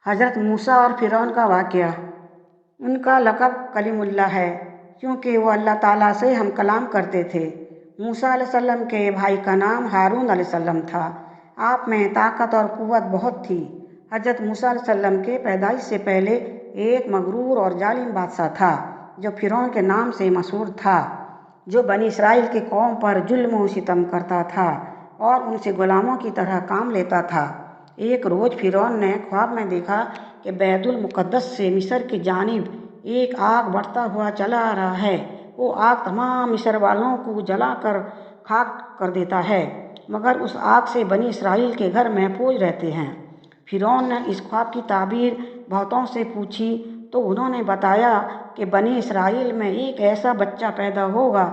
حضرت موسیٰ اور فرعون کا واقعہ۔ ان کا لقب کلیم اللہ ہے کیونکہ وہ اللہ تعالیٰ سے ہم کلام کرتے تھے۔ موسیٰ علیہ السلام کے بھائی کا نام ہارون علیہ السلام تھا۔ آپ میں طاقت اور قوت بہت تھی۔ حضرت موسیٰ علیہ السلام کے پیدائش سے پہلے ایک مغرور اور ظالم بادشاہ تھا جو فرعون کے نام سے مشہور تھا، جو بنی اسرائیل کی قوم پر ظلم و ستم کرتا تھا اور ان سے غلاموں کی طرح کام لیتا تھا۔ ایک روز فرعون نے خواب میں دیکھا کہ بیت المقدس سے مصر کی جانب ایک آگ بڑھتا ہوا چلا آ رہا ہے۔ وہ آگ تمام مصر والوں کو جلا کر خاک کر دیتا ہے، مگر اس آگ سے بنی اسرائیل کے گھر محفوظ رہتے ہیں۔ فرعون نے اس خواب کی تعبیر بہتوں سے پوچھی تو انہوں نے بتایا کہ بنی اسرائیل میں ایک ایسا بچہ پیدا ہوگا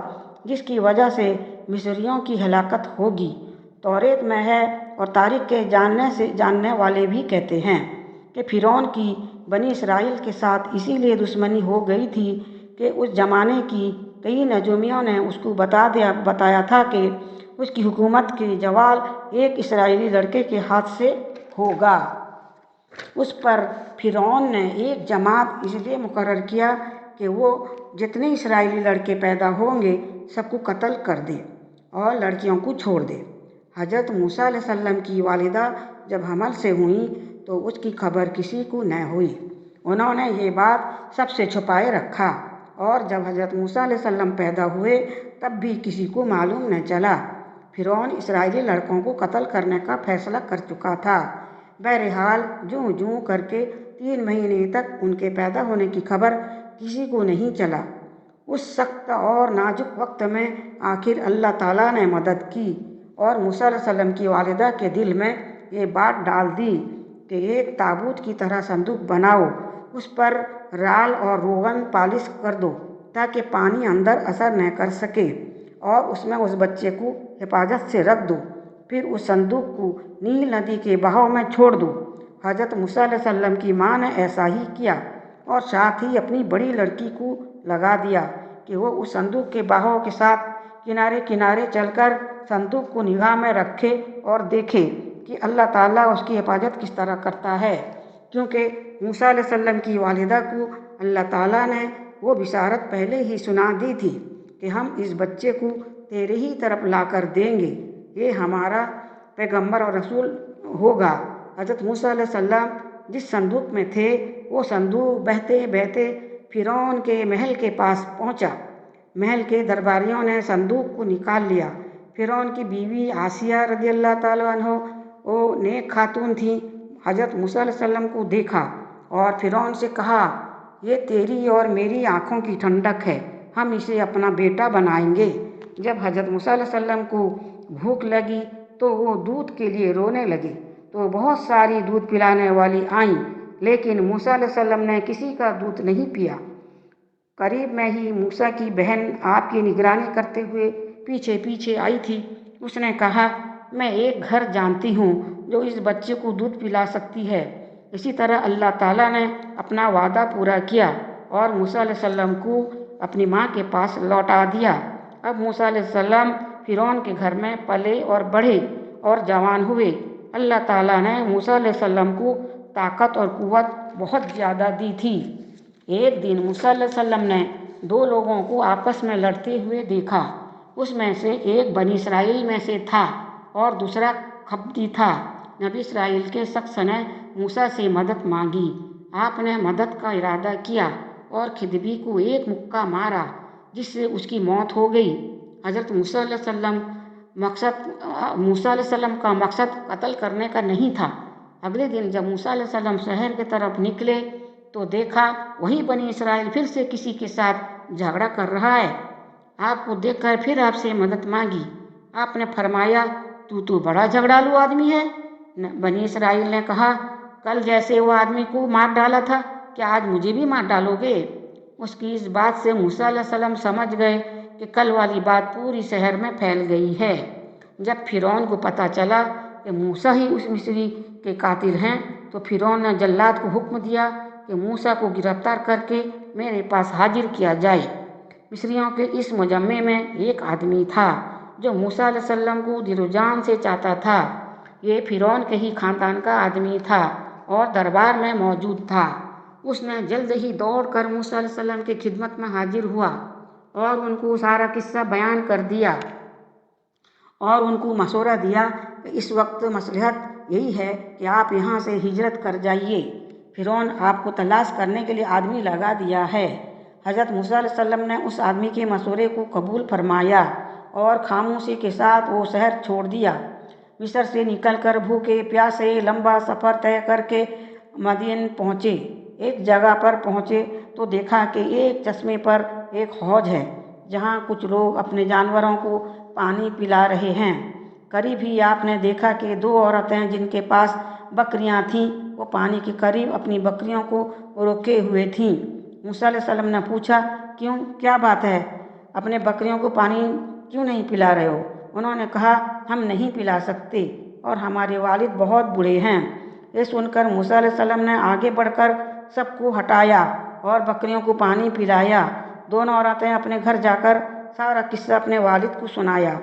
جس کی وجہ سے مصریوں کی ہلاکت ہوگی۔ توریت میں ہے اور تاریخ کے جاننے والے بھی کہتے ہیں کہ فرعون کی بنی اسرائیل کے ساتھ اسی لیے دشمنی ہو گئی تھی کہ اس زمانے کی کئی نجومیوں نے اس کو بتایا تھا کہ اس کی حکومت کی زوال ایک اسرائیلی لڑکے کے ہاتھ سے ہوگا۔ اس پر فرعون نے ایک جماعت اس لیے مقرر کیا کہ وہ جتنے اسرائیلی لڑکے پیدا ہوں گے سب کو قتل کر دے اور لڑکیوں کو چھوڑ دے۔ حضرت موسیٰ علیہ السلام کی والدہ جب حمل سے ہوئیں تو اس کی خبر کسی کو نہ ہوئی۔ انہوں نے یہ بات سب سے چھپائے رکھا اور جب حضرت موسیٰ علیہ السلام پیدا ہوئے تب بھی کسی کو معلوم نہ چلا۔ فرعون اسرائیلی لڑکوں کو قتل کرنے کا فیصلہ کر چکا تھا۔ بہرحال جوں جوں کر کے 3 مہینے تک ان کے پیدا ہونے کی خبر کسی کو نہیں چلا۔ اس سخت اور نازک وقت میں آخر اللہ تعالیٰ نے مدد کی اور موسیٰ علیہ السلام کی والدہ کے دل میں یہ بات ڈال دی کہ ایک تابوت کی طرح صندوق بناؤ، اس پر رال اور روغن پالش کر دو تاکہ پانی اندر اثر نہ کر سکے اور اس میں اس بچے کو حفاظت سے رکھ دو، پھر اس صندوق کو نیل ندی کے بہاؤ میں چھوڑ دو۔ حضرت موسیٰ علیہ السلام کی ماں نے ایسا ہی کیا اور ساتھ ہی اپنی بڑی لڑکی کو لگا دیا کہ وہ اس صندوق کے بہاؤ کے ساتھ کنارے کنارے چل کر صندوق کو نگاہ میں رکھے اور دیکھے کہ اللہ تعالیٰ اس کی حفاظت کس طرح کرتا ہے، کیونکہ موسیٰ علیہ السلام کی والدہ کو اللہ تعالیٰ نے وہ بشارت پہلے ہی سنا دی تھی کہ ہم اس بچے کو تیرے ہی طرف لا کر دیں گے، یہ ہمارا پیغمبر اور رسول ہوگا۔ حضرت موسیٰ علیہ السلام جس صندوق میں تھے وہ صندوق بہتے بہتے فرعون کے محل کے پاس پہنچا۔ محل کے درباریوں نے صندوق کو نکال لیا۔ فرعون کی بیوی آسیہ رضی اللہ تعالیٰ عنہ وہ نیک خاتون تھی۔ حضرت موسیٰ علیہ السلام کو دیکھا اور فرعون سے کہا، یہ تیری اور میری آنکھوں کی ٹھنڈک ہے، ہم اسے اپنا بیٹا بنائیں گے۔ جب حضرت موسیٰ علیہ السلام کو بھوک لگی تو وہ دودھ کے لیے رونے لگے تو بہت ساری دودھ پلانے والی آئیں، لیکن موسیٰ علیہ السلام نے کسی کا دودھ نہیں پیا۔ قریب میں ہی موسیٰ کی بہن آپ کی نگرانی کرتے ہوئے پیچھے پیچھے آئی تھی۔ اس نے کہا، میں ایک گھر جانتی ہوں جو اس بچے کو دودھ پلا سکتی ہے۔ اسی طرح اللہ تعالیٰ نے اپنا وعدہ پورا کیا اور موسیٰ علیہ السلام کو اپنی ماں کے پاس لوٹا دیا۔ اب موسیٰ علیہ السلام فرعون کے گھر میں پلے اور بڑھے اور جوان ہوئے۔ اللہ تعالیٰ نے موسیٰ علیہ السلام کو طاقت اور قوت بہت زیادہ دی تھی۔ ایک دن موسیٰ علیہ السلام نے 2 لوگوں کو آپس میں لڑتے ہوئے دیکھا۔ اس میں سے ایک بنی اسرائیل میں سے تھا اور دوسرا قبطی تھا۔ نبی اسرائیل کے شخص نے موسیٰ سے مدد مانگی۔ آپ نے مدد کا ارادہ کیا اور خدیوی کو ایک مکہ مارا جس سے اس کی موت ہو گئی۔ حضرت موسیٰ علیہ السلام کا مقصد قتل کرنے کا نہیں تھا۔ اگلے دن جب موسیٰ علیہ السلام شہر کی طرف نکلے تو دیکھا وہی بنی اسرائیل پھر سے کسی کے ساتھ جھگڑا کر رہا ہے۔ آپ کو دیکھ کر پھر آپ سے مدد مانگی۔ آپ نے فرمایا، تو بڑا جھگڑالو آدمی ہے۔ بنی اسرائیل نے کہا، کل جیسے وہ آدمی کو مار ڈالا تھا کیا آج مجھے بھی مار ڈالو گے؟ اس کی اس بات سے موسیٰ علیہ السلام سمجھ گئے کہ کل والی بات پوری شہر میں پھیل گئی ہے۔ جب فرعون کو پتہ چلا کہ موسیٰ ہی اس مصری کے قاتل ہیں تو فرعون نے جلاد کو حکم دیا کہ موسیٰ کو گرفتار کر کے میرے پاس حاضر کیا جائے۔ مصریوں کے اس مجمع میں ایک آدمی تھا جو موسیٰ علیہ السلام کو دل و جان سے چاہتا تھا۔ یہ فرعون کے ہی خاندان کا آدمی تھا اور دربار میں موجود تھا۔ اس نے جلد ہی دوڑ کر موسیٰ علیہ السلام کی خدمت میں حاضر ہوا اور ان کو سارا قصہ بیان کر دیا اور ان کو مشورہ دیا کہ اس وقت مصلحت یہی ہے کہ آپ یہاں سے ہجرت کر جائیے، فرعون آپ کو تلاش کرنے کے لیے آدمی لگا دیا ہے۔ حضرت موسیٰ علیہ السلام نے اس آدمی کے مشورے کو قبول فرمایا اور خاموشی کے ساتھ وہ شہر چھوڑ دیا۔ مصر سے نکل کر بھوکے پیاسے لمبا سفر طے کر کے مدین پہنچے۔ ایک جگہ پر پہنچے تو دیکھا کہ ایک چشمے پر ایک حوض ہے جہاں کچھ لوگ اپنے جانوروں کو پانی پلا رہے ہیں۔ قریب ہی آپ نے دیکھا کہ دو عورتیں جن کے پاس بکریاں تھیں وہ پانی کے قریب اپنی بکریوں کو روکے ہوئے تھیں۔ موسیٰ علیہ السلام نے پوچھا، کیوں، کیا بات ہے، اپنے بکریوں کو پانی کیوں نہیں پلا رہے ہو؟ انہوں نے کہا، ہم نہیں پلا سکتے اور ہمارے والد بہت بوڑھے ہیں۔ یہ سن کر موسیٰ علیہ السلام نے آگے بڑھ کر سب کو ہٹایا اور بکریوں کو پانی پلایا۔ دونوں عورتیں اپنے گھر جا کر سارا قصہ اپنے والد کو سنایا۔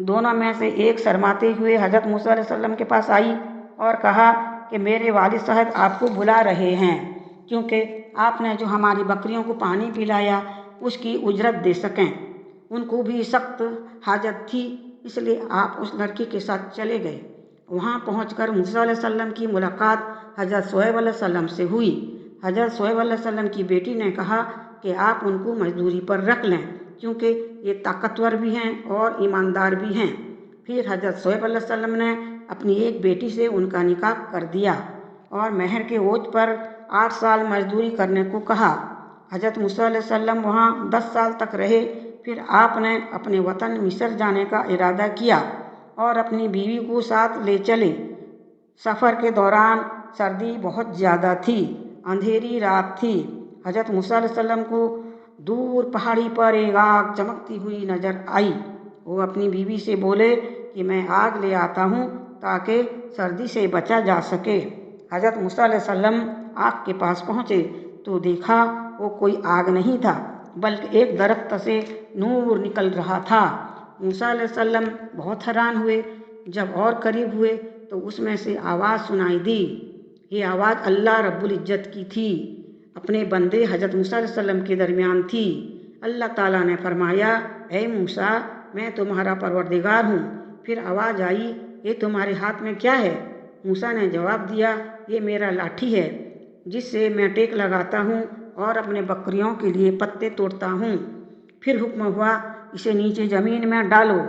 دونوں میں سے ایک شرماتے ہوئے حضرت موسیٰ علیہ السلام کے پاس آئی اور کہا کہ میرے والد صاحب آپ کو بلا رہے ہیں کیونکہ آپ نے جو ہماری بکریوں کو پانی پلایا اس کی اجرت دے سکیں۔ ان کو بھی سخت حاجت تھی، اس لیے آپ اس لڑکی کے ساتھ چلے گئے۔ وہاں پہنچ کر موسیٰ علیہ السلام کی ملاقات حضرت شعیب علیہ السلام سے ہوئی۔ حضرت شعیب علیہ السلام کی بیٹی نے کہا کہ آپ ان کو مزدوری پر رکھ لیں کیونکہ یہ طاقتور بھی ہیں اور ایماندار بھی ہیں۔ پھر حضرت شعیب علیہ السلام نے اپنی ایک بیٹی سے ان کا نکاح کر دیا اور مہر کے عوض پر 8 سال مزدوری کرنے کو کہا۔ حضرت موسیٰ علیہ السلام وہاں 10 سال تک رہے۔ پھر آپ نے اپنے وطن مصر جانے کا ارادہ کیا اور اپنی بیوی کو ساتھ لے چلے۔ سفر کے دوران سردی بہت زیادہ تھی، اندھیری رات تھی۔ حضرت موسیٰ علیہ السلام کو دور پہاڑی پر ایک آگ چمکتی ہوئی نظر آئی۔ وہ اپنی بیوی سے بولے کہ میں آگ لے آتا ہوں تاکہ سردی سے بچا جا سکے۔ حضرت موسیٰ علیہ السلام آگ کے پاس پہنچے تو دیکھا وہ کوئی آگ نہیں تھا بلکہ ایک درخت سے نور نکل رہا تھا۔ موسیٰ علیہ السلام بہت حیران ہوئے۔ جب اور قریب ہوئے تو اس میں سے آواز سنائی دی۔ یہ آواز اللہ رب العزت کی تھی، اپنے بندے حضرت موسیٰ علیہ السلام کے درمیان تھی۔ اللہ تعالیٰ نے فرمایا، اے موسیٰ، میں تمہارا پروردگار ہوں۔ پھر آواز آئی، یہ تمہارے ہاتھ میں کیا ہے؟ موسیٰ نے جواب دیا، یہ میرا لاٹھی ہے جس سے میں ٹیک لگاتا ہوں اور اپنے بکریوں کے لیے پتے توڑتا ہوں۔ پھر حکم ہوا، اسے نیچے زمین میں ڈالو۔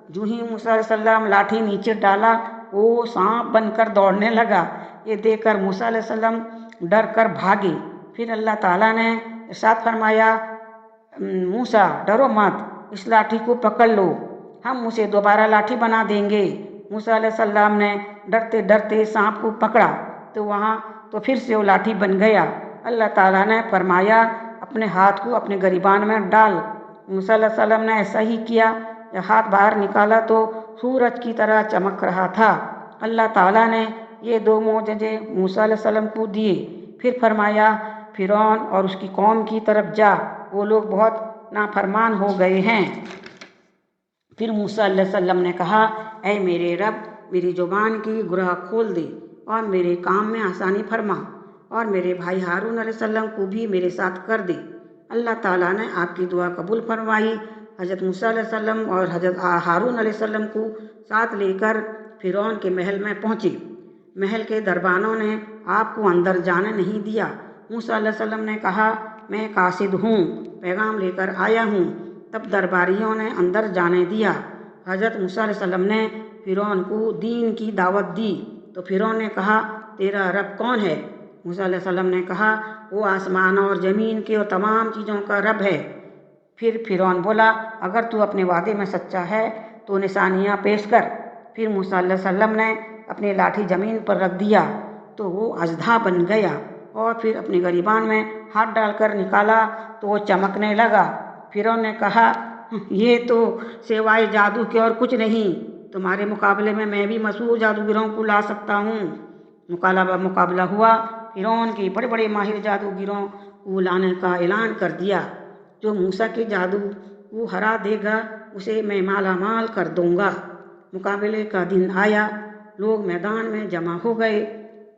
جو ہی موسیٰ علیہ السلام لاٹھی نیچے ڈالا وہ سانپ بن کر دوڑنے لگا۔ یہ دیکھ کر موسیٰ علیہ السلام ڈر کر بھاگے۔ پھر اللہ تعالیٰ نے ارشاد فرمایا، موسیٰ ڈرو مت، اس لاٹھی کو پکڑ لو، ہم اسے دوبارہ لاٹھی بنا دیں گے۔ موسیٰ علیہ السلام نے ڈرتے ڈرتے سانپ کو پکڑا تو پھر سے وہ لاٹھی بن گیا۔ اللہ تعالیٰ نے فرمایا، اپنے ہاتھ کو اپنے گریبان میں ڈال۔ موسیٰ علیہ السلام نے ایسا ہی کیا۔ جب ہاتھ باہر نکالا تو سورج کی طرح چمک رہا تھا۔ اللہ تعالیٰ نے یہ 2 معجزے موسیٰ علیہ السلام کو دیے۔ پھر فرمایا، فرعون اور اس کی قوم کی طرف جا، وہ لوگ بہت نافرمان ہو گئے ہیں۔ پھر موسیٰ علیہ السلام نے کہا، اے میرے رب، میری زبان کی گرہ کھول دے اور میرے کام میں آسانی فرما اور میرے بھائی ہارون علیہ السلام کو بھی میرے ساتھ کر دے۔ اللہ تعالیٰ نے آپ کی دعا قبول فرمائی۔ حضرت موسیٰ علیہ السلام اور حضرت ہارون علیہ السلام کو ساتھ لے کر فرعون کے محل میں پہنچے۔ محل کے دربانوں نے آپ کو اندر جانے نہیں دیا۔ موسیٰ علیہ السلام نے کہا، میں قاصد ہوں، پیغام لے کر آیا ہوں۔ تب درباریوں نے اندر جانے دیا۔ حضرت موسیٰ علیہ السلام نے فرعون کو دین کی دعوت دی تو فرعون نے کہا، تیرا رب کون ہے؟ موسیٰ علیہ السلام نے کہا، وہ آسمان اور زمین کے اور تمام چیزوں کا رب ہے۔ پھر فرعون بولا، اگر تو اپنے وعدے میں سچا ہے تو نشانیاں پیش کر۔ پھر موسیٰ علیہ السلام نے اپنی لاٹھی زمین پر رکھ دیا تو وہ اژدھا بن گیا اور پھر اپنے گریبان میں ہاتھ ڈال کر نکالا تو وہ چمکنے لگا۔ فرعون نے کہا، یہ تو سوائے جادو کے اور کچھ نہیں، تمہارے مقابلے میں بھی مشہور جادوگروں کو لا سکتا ہوں۔ مقابلہ ہوا۔ فرعون کے بڑے بڑے ماہر جادوگروں کو لانے کا اعلان کر دیا۔ جو موسیٰ کے جادو کو ہرا دے گا اسے میں مالا مال کر دوں گا۔ مقابلے کا دن آیا، لوگ میدان میں جمع ہو گئے۔